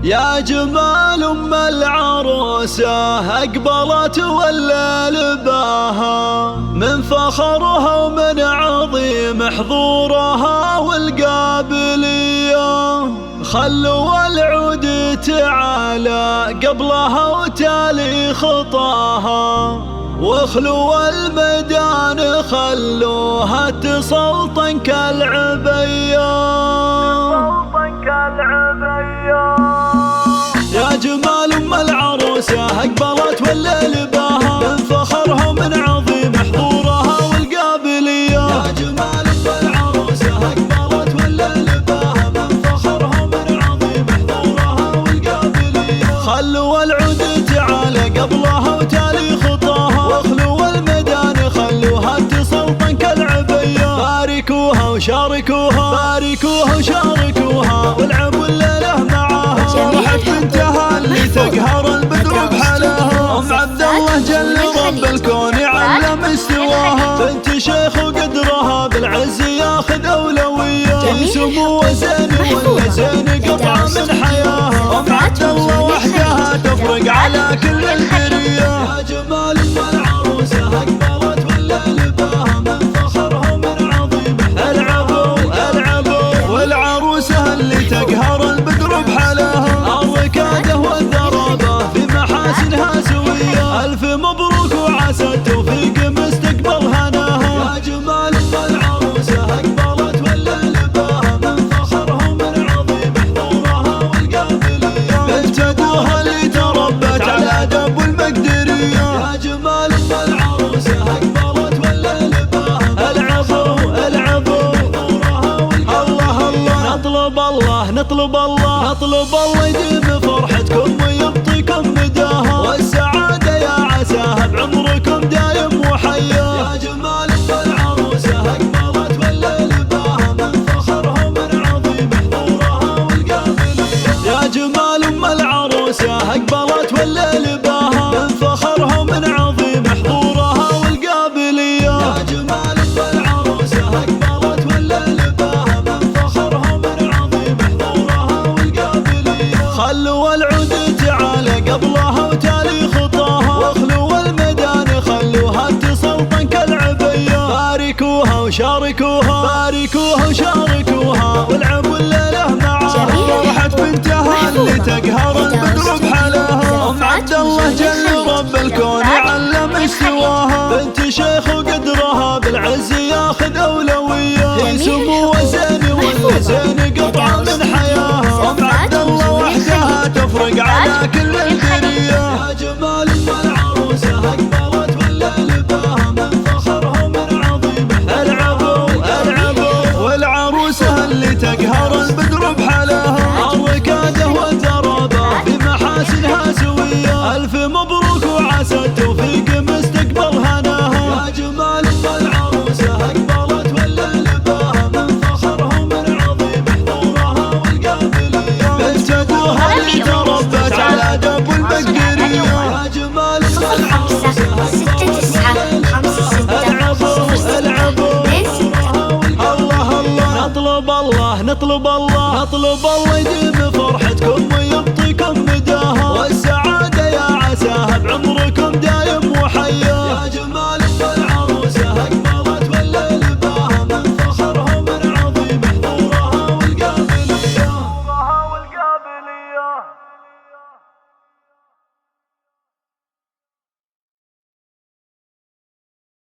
يا جمال أم العروسة أقبلت والليل باها، من فخرها ومن عظيم حضورها والقابلية. خلوا العود تعالى قبلها وتالي خطاها، واخلوا الميدان خلوها تسلطن كالعبية. يا جمال أم العروسة أقبلت والليل باها، من فخرها ومن عظيم حضورها والقابلية. يا جمال أم العروسة أقبلت والليل باها، من فخرها ومن عظيم حضورها والقابلية. خلوا العود تعالى قبلها وتالي خطاها، واخلوا الميدان خلوها تسلطن كالعبية. باركوها وشاركوها، باركوها وشاركوها، والعبوا الليلة معاها. راحت بنتها اللي تقهر البدر بحلاها، أم عبد الله جل رب الكون علم استواها. بنت شيخ وقدرها بالعز ياخذ أولوية، سمو وزين ولا زين قطعة من حياها. أم عبد الله وحدها تفرق على كل البرية. يا جمال أم العروسة أقبلت والليل باها، من فخرها ومن عظيم. العبوا العبوا والعروسة اللي تقهر البدر بحلاها، الركادة والذرابة في محاسنها سوية. ألف مبروك وعسى التوفيق مستقبل هناها. يا جمال أم العروسة أقبلت والليل باها، من فخرها ومن عظيم حضورها والقابلية. بنت أبوها اللي تربت على أدب والمقدرية. يا جمال أم العروسة أقبلت والليل باها، العبوا العبوا حضورها والقابلية. الله الله نطلب الله نطلب الله نطلب الله يديم فرحتكم ويعطيكم مداها، والسعادة يا عساها بعمركم دايم وحيا. يا جمال أم العروسة أقبلت والليل باها، من فخرها ومن عظيم حضورها والقابلية. يا جمال أم العروسة أقبلت والليل باها، من فخرها ومن عظيم حضورها والقابلية. يا جمال أم العروسة أقبلت والليل باها، من فخرها ومن عظيم حضورها والقابلية. خلوا العود تعالى قبلها وتالي خطاها، واخلوا الميدان خلوها تسلطن كالعبية. باركوها وشاركوها، باركوها وشاركوها، والعبوا الليلة معاها. راحت بنتها اللي تقهر البدر بحلاها، أم عبد الله جل رب الكون علم استواها. بنت شيخ وقدرها بالعز ياخذ أولوية، سمو وزين ولا زين قطعة من حياها. أم عبد الله وحدها تفرق على كل البرية. يا جمال أم العروسة أقبلت والليل باها، من فخرها ومن عظيم. العبوا العبوا والعروسة اللي تقهر البدر بحلاها، الركادة والذرابة في محاسنها سوية. ألف مبروك وعسى التوفيق مستقبل هناها. يا جمال أم العروسة أقبلت والليل باها، من فخرها ومن عظيم حضورها والقابلية. بنت أبوها اللي تربت على أدب والمقدرية. يا جمال أم العروسة أقبلت والليل باها، العبوا العبوا الله الله نطلب الله نطلب الله نطلب الله